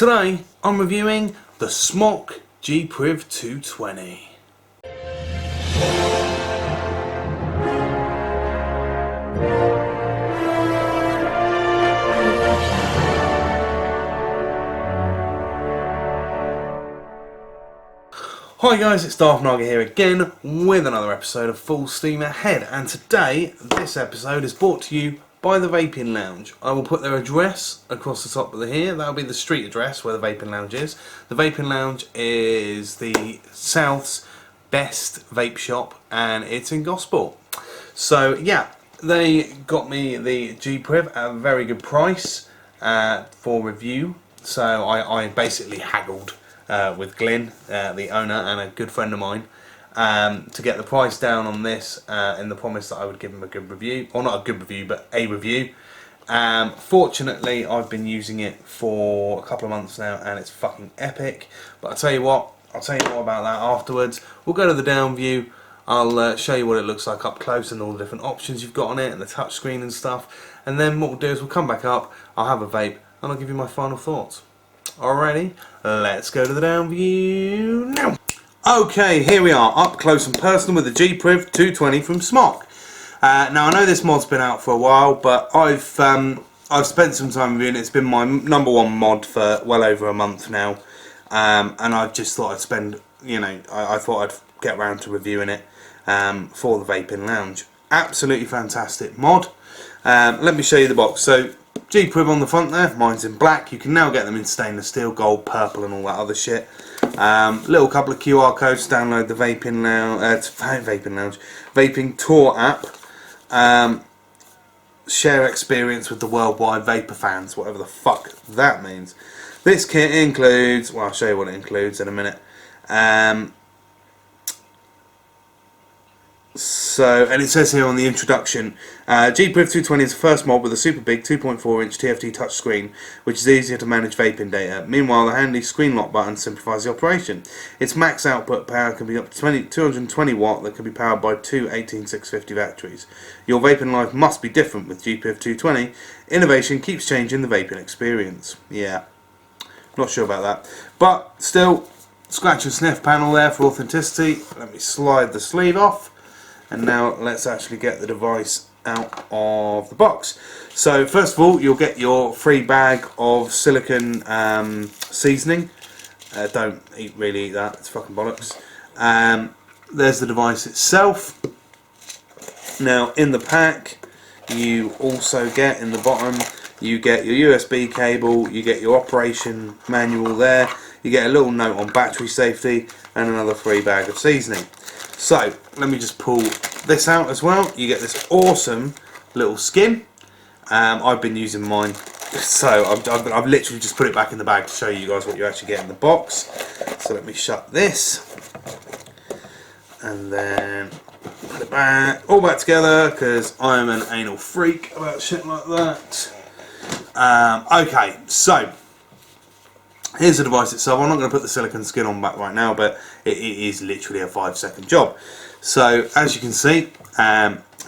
Today I'm reviewing the Smok Gpriv 220. Hi guys, it's Darth Naga here again with another episode of Full Steam Ahead, and today this episode is brought to you by the Vaping Lounge. I will put their address across the top of here. That'll be the street address where the Vaping Lounge is. The Vaping Lounge is the South's best vape shop and it's in Gosport. So yeah, they got me the G-Priv at a very good price for review. So I basically haggled with Glyn, the owner and a good friend of mine, to get the price down on this in the promise that I would give him a good review, or not a good review but a review. Fortunately I've been using it for a couple of months now and it's fucking epic, but I'll tell you what, I'll tell you more about that afterwards. We'll go to the down view. I'll show you what it looks like up close and all the different options you've got on it and the touch screen and stuff, and then what we'll do is we'll come back up, I'll have a vape and I'll give you my final thoughts. Alrighty, let's go to the down view now. Okay, here we are, up close and personal with the G-Priv 220 from Smok. Now I know this mod's been out for a while, but I've spent some time reviewing it. It's been my #1 mod for well over a month now, and I just thought I'd spend, I thought I'd get around to reviewing it for the Vaping Lounge. Absolutely fantastic mod. Let me show you the box. So G-Priv on the front there, mine's in black. You can now get them in stainless steel, gold, purple and all that other shit. Little couple of QR codes to download the Vaping Lounge, Vaping Tour app. Share experience with the worldwide vapor fans, whatever the fuck that means. This kit includes, well I'll show you what it includes in a minute. And it says here on the introduction, G-Priv 220 is the first mod with a super big 2.4-inch TFT touchscreen, which is easier to manage vaping data. Meanwhile, the handy screen lock button simplifies the operation. Its max output power can be up to 220 watt that can be powered by two 18650 batteries. Your vaping life must be different with G-Priv 220. Innovation keeps changing the vaping experience. Yeah, not sure about that. But still, scratch and sniff panel there for authenticity. Let me slide the sleeve off. And now let's actually get the device out of the box. So first of all, you'll get your free bag of silicone seasoning. Don't really eat that, it's fucking bollocks. There's the device itself. Now in the pack, you also get in the bottom, you get your USB cable, you get your operation manual there, you get a little note on battery safety and another free bag of seasoning. So let me just pull this out as well. You get this awesome little skin. I've been using mine, so I've literally just put it back in the bag to show you guys what you actually get in the box. So let me shut this and then put it back, all back together, because I'm an anal freak about shit like that. Okay, so here's the device itself. I'm not going to put the silicone skin on back right now, but it is literally a 5-second job. So as you can see,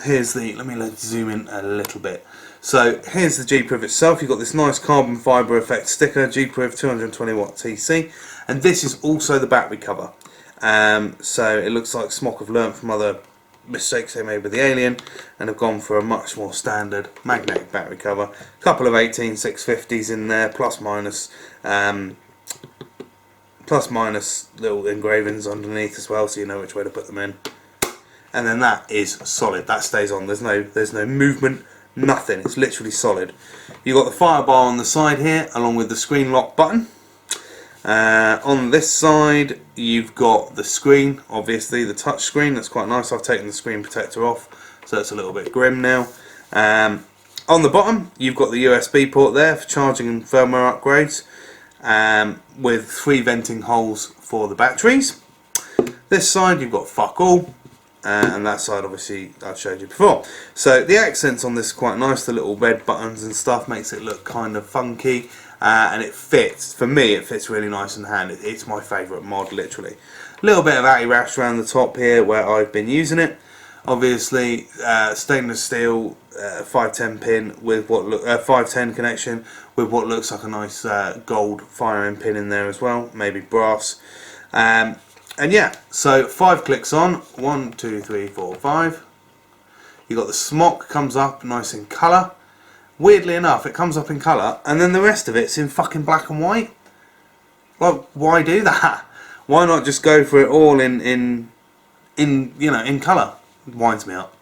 here's the, let me zoom in a little bit. So here's the G-Priv itself. You've got this nice carbon fibre effect sticker, G-Priv 220 watt TC, and this is also the battery cover. So it looks like Smok have learnt from other mistakes they made with the Alien and have gone for a much more standard magnetic battery cover. A couple of 18650s in there, plus minus little engravings underneath as well, so you know which way to put them in. And then that is solid. That stays on. There's no movement, nothing. It's literally solid. You've got the fire bar on the side here, along with the screen lock button. On this side, you've got the screen, obviously the touch screen. That's quite nice. I've taken the screen protector off, so it's a little bit grim now. On the bottom, you've got the USB port there for charging and firmware upgrades, with 3 venting holes for the batteries. This side, you've got fuck all. And that side obviously I've showed you before. So the accents on this are quite nice, the little red buttons and stuff makes it look kind of funky, and it fits, for me it fits really nice in hand. It's my favourite mod, literally. A little bit of anti-rash around the top here where I've been using it. Obviously, stainless steel 510 pin with what 510 connection with what looks like a nice gold firing pin in there as well, maybe brass. And yeah, so 5 clicks on, 1, 2, 3, 4, 5. You got the Smok comes up nice in colour. Weirdly enough, it comes up in colour, and then the rest of it's in fucking black and white. Well, why do that? Why not just go for it all in you know, in colour? It winds me up.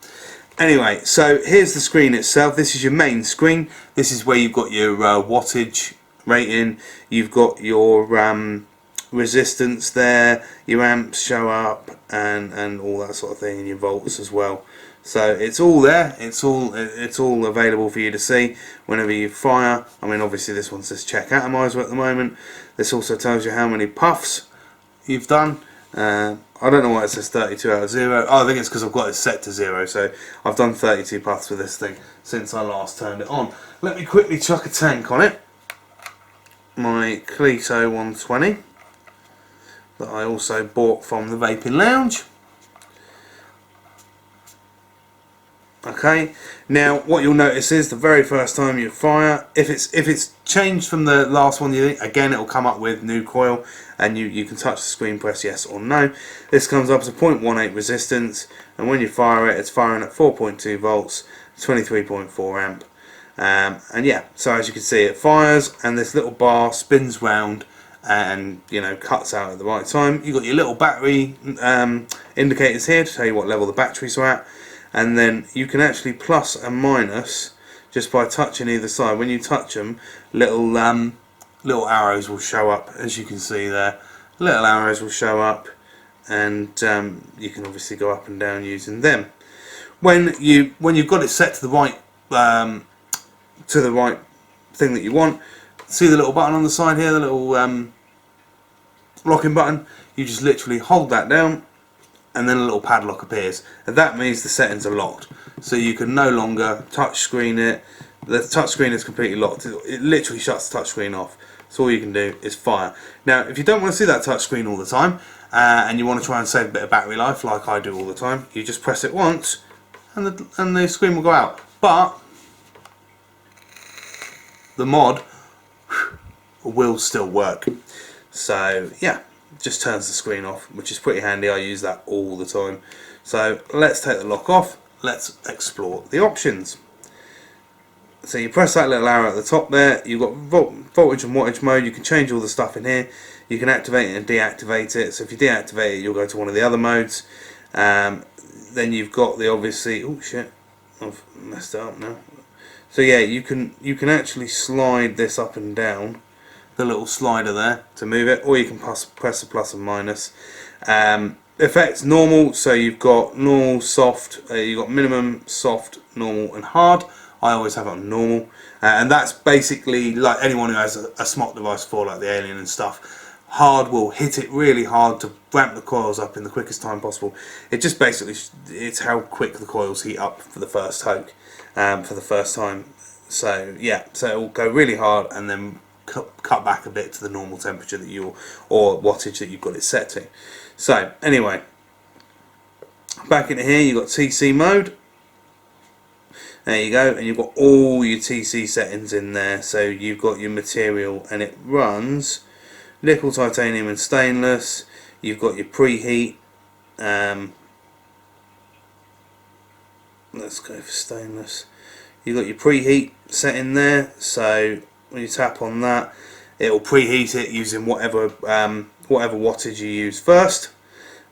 Anyway, so here's the screen itself. This is your main screen. This is where you've got your wattage rating. You've got your resistance there. Your amps show up and all that sort of thing, and your volts as well. So it's all there. It's all available for you to see whenever you fire. I mean, obviously this one says check atomizer at the moment. This also tells you how many puffs you've done. I don't know why it says 32 out of 0. Oh, I think it's because I've got it set to 0. So I've done 32 puffs with this thing since I last turned it on. Let me quickly chuck a tank on it. My Clito 120 that I also bought from the Vaping Lounge. Okay, now what you'll notice is the very first time you fire, if it's changed from the last one, again it'll come up with new coil, and you can touch the screen, press yes or no. This comes up as a 0.18 resistance, and when you fire it, it's firing at 4.2 volts, 23.4 amp. And yeah, so as you can see, it fires, and this little bar spins round and, you know, cuts out at the right time. You've got your little battery indicators here to tell you what level the batteries are at. And then you can actually plus and minus just by touching either side. When you touch them, little arrows will show up, as you can see there. Little arrows will show up, and you can obviously go up and down using them. When you've got it set to the right thing that you want, see the little button on the side here, the little locking button. You just literally hold that down, and then a little padlock appears, and that means the settings are locked, so you can no longer touch screen it. The touch screen is completely locked. It literally shuts the touch screen off, so all you can do is fire. Now if you don't want to see that touch screen all the time, and you want to try and save a bit of battery life like I do all the time, you just press it once and the screen will go out. But the mod will still work, so yeah, just turns the screen off, which is pretty handy. I use that all the time. So let's take the lock off, let's explore the options. So you press that little arrow at the top there, you've got voltage and wattage mode. You can change all the stuff in here. You can activate it and deactivate it. So if you deactivate it, you'll go to one of the other modes. Then you've got the, obviously, oh shit, I've messed it up now. So yeah, you can actually slide this up and down, the little slider there to move it, or you can press the plus and minus. Effects normal, so you've got normal, soft, you've got minimum, soft, normal and hard. I always have it on normal, and that's basically like anyone who has a Smok device for, like the Alien and stuff. Hard will hit it really hard to ramp the coils up in the quickest time possible. It just basically, it's how quick the coils heat up for the first toke, for the first time. So yeah, so it will go really hard and then cut back a bit to the normal temperature that or wattage that you've got it set to. So anyway, back into here, you've got TC mode. There you go, and you've got all your TC settings in there. So you've got your material, and it runs nickel, titanium and stainless. You've got your preheat. Let's go for stainless. You've got your preheat set in there, so when you tap on that, it will preheat it using whatever wattage you use first,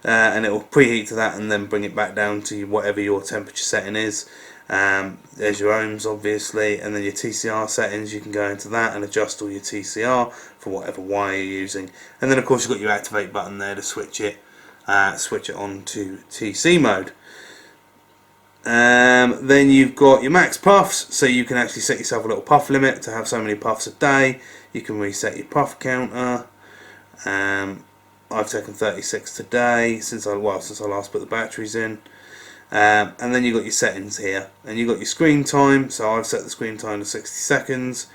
and it will preheat to that and then bring it back down to whatever your temperature setting is. There's your ohms obviously, and then your TCR settings. You can go into that and adjust all your TCR for whatever wire you're using, and then of course you've got your activate button there to switch it on to TC mode. Then you've got your max puffs, so you can actually set yourself a little puff limit to have so many puffs a day. You can reset your puff counter. I've taken 36 today since I last put the batteries in. And then you've got your settings here, and you've got your screen time. So I've set the screen time to 60 seconds.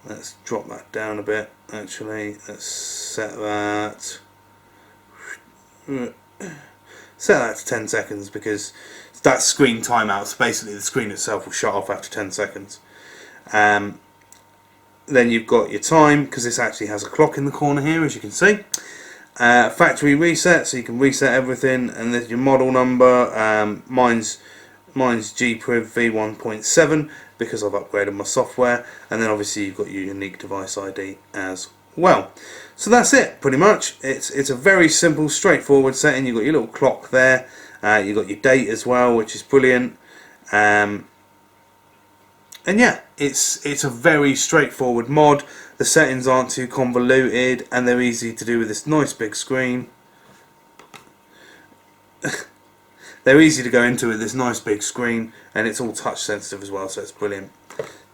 Let's drop that down a bit. Actually, let's set that to 10 seconds, because that's screen timeout. So basically the screen itself will shut off after 10 seconds. Then you've got your time, because this actually has a clock in the corner here, as you can see. Factory reset, so you can reset everything, and there's your model number. Mine's G-Priv V1.7 because I've upgraded my software, and then obviously you've got your unique device ID as well. So that's it, pretty much. It's a very simple, straightforward setting. You've got your little clock there. You've got your date as well, which is brilliant. And yeah, it's a very straightforward mod. The settings aren't too convoluted, and they're easy to do with this nice big screen. They're easy to go into with this nice big screen, and it's all touch sensitive as well, so it's brilliant.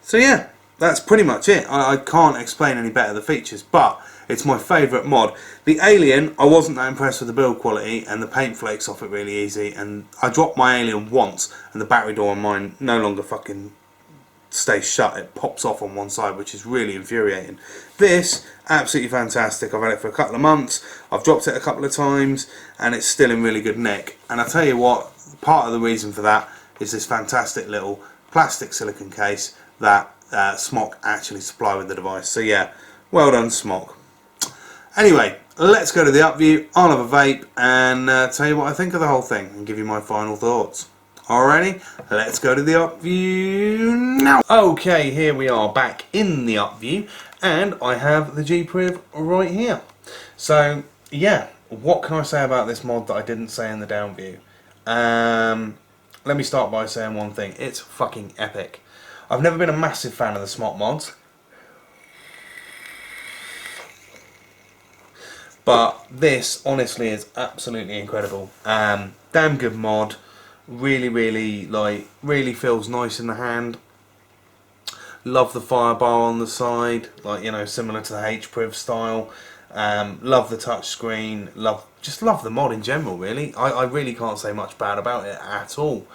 So yeah, that's pretty much it. I can't explain any better the features, but it's my favourite mod. The Alien, I wasn't that impressed with the build quality, and the paint flakes off it really easy, and I dropped my Alien once, and the battery door on mine no longer fucking stays shut. It pops off on one side, which is really infuriating. This, absolutely fantastic. I've had it for a couple of months. I've dropped it a couple of times, and it's still in really good nick. And I tell you what, part of the reason for that is this fantastic little plastic silicone case that Smok actually supply with the device. So yeah, well done Smok. Anyway, let's go to the up view. I'll have a vape and tell you what I think of the whole thing and give you my final thoughts. Alrighty, let's go to the up view now. Okay, here we are back in the up view, and I have the G-Priv right here. So yeah, what can I say about this mod that I didn't say in the down view? Let me start by saying one thing. It's fucking epic. I've never been a massive fan of the Smok mods, but this honestly is absolutely incredible. Damn good mod. Really feels nice in the hand. Love the fire bar on the side, like, you know, similar to the H-Priv style. Love the touch screen. Just love the mod in general. Really, I really can't say much bad about it at all.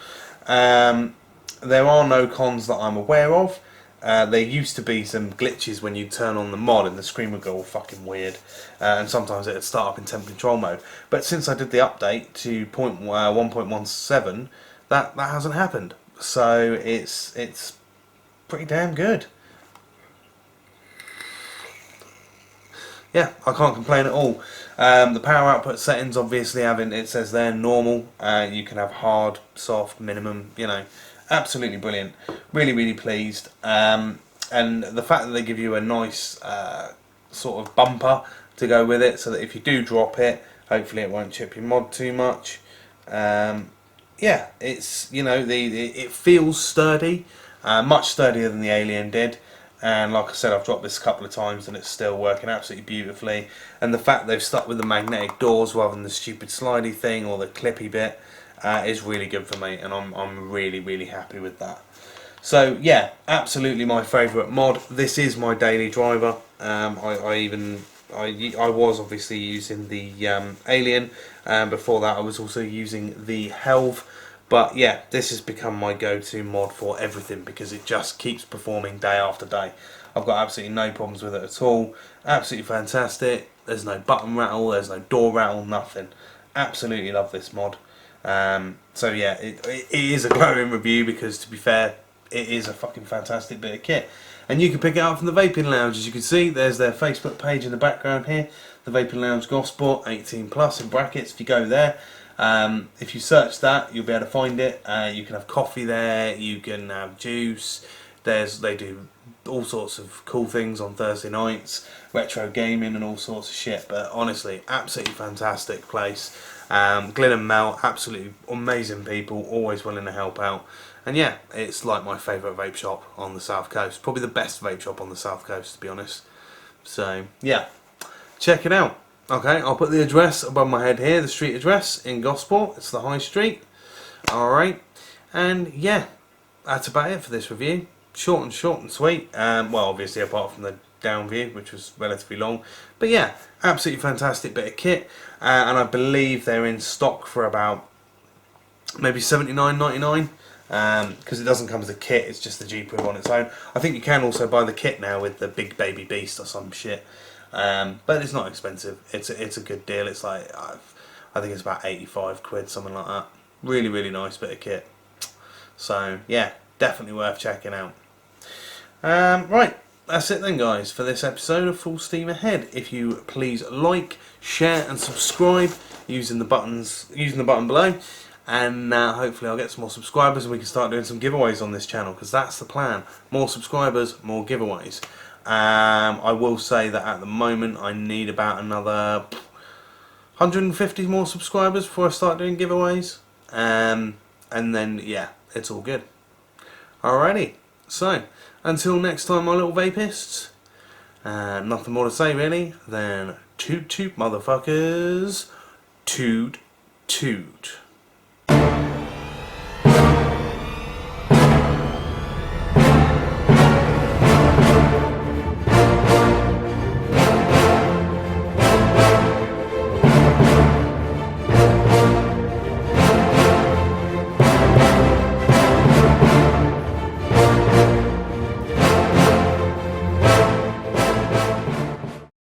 There are no cons that I'm aware of. There used to be some glitches when you turn on the mod and the screen would go all fucking weird, and sometimes it would start up in temp control mode. But since I did the update to 1.17, that hasn't happened. So it's pretty damn good. Yeah, I can't complain at all. The power output settings obviously it says there normal. You can have hard, soft, minimum, you know. Absolutely brilliant. Really pleased. And the fact that they give you a nice sort of bumper to go with it, so that if you do drop it, hopefully it won't chip your mod too much. Yeah, it's, you know, it feels sturdy, much sturdier than the Alien did. And like I said, I've dropped this a couple of times and it's still working absolutely beautifully. And the fact they've stuck with the magnetic doors rather than the stupid slidey thing or the clippy bit is really good for me, and I'm really happy with that. So yeah, absolutely my favourite mod. This is my daily driver. I was obviously using the Alien, before that I was also using the Helve, but yeah, this has become my go-to mod for everything because it just keeps performing day after day. I've got absolutely no problems with it at all. Absolutely fantastic. There's no button rattle, there's no door rattle, nothing. Absolutely love this mod. So yeah, it is a glowing review because, to be fair, it is a fucking fantastic bit of kit. And you can pick it up from the Vaping Lounge. As you can see, there's their Facebook page in the background here. The Vaping Lounge Gosport 18+ in brackets. If you go there, if you search that, you'll be able to find it. You can have coffee there, you can have juice. They do all sorts of cool things on Thursday nights, retro gaming and all sorts of shit. But honestly, absolutely fantastic place. Glyn and Mel, absolutely amazing people, always willing to help out. And yeah, it's like my favourite vape shop on the South Coast. Probably the best vape shop on the South Coast, to be honest. So yeah, check it out. Okay, I'll put the address above my head here, the street address in Gosport. It's the High Street. Alright, and yeah, that's about it for this review. Short and sweet. Well, obviously apart from the down view, which was relatively long. But yeah, absolutely fantastic bit of kit. And I believe they're in stock for about maybe $79.99. Because it doesn't come as a kit, it's just the G-Priv on its own. I think you can also buy the kit now with the big baby beast or some shit. But it's not expensive. It's a good deal. It's like, I think it's about 85 quid, something like that. Really, really nice bit of kit. So yeah, definitely worth checking out. Right, that's it then, guys, for this episode of Full Steam Ahead. If you please like, share, and subscribe using the button below, and hopefully I'll get some more subscribers and we can start doing some giveaways on this channel, because that's the plan. More subscribers, more giveaways. I will say that at the moment I need about another 150 more subscribers before I start doing giveaways, and then yeah, it's all good. Alrighty, so until next time, my little vapists, nothing more to say really than toot toot motherfuckers, toot toot.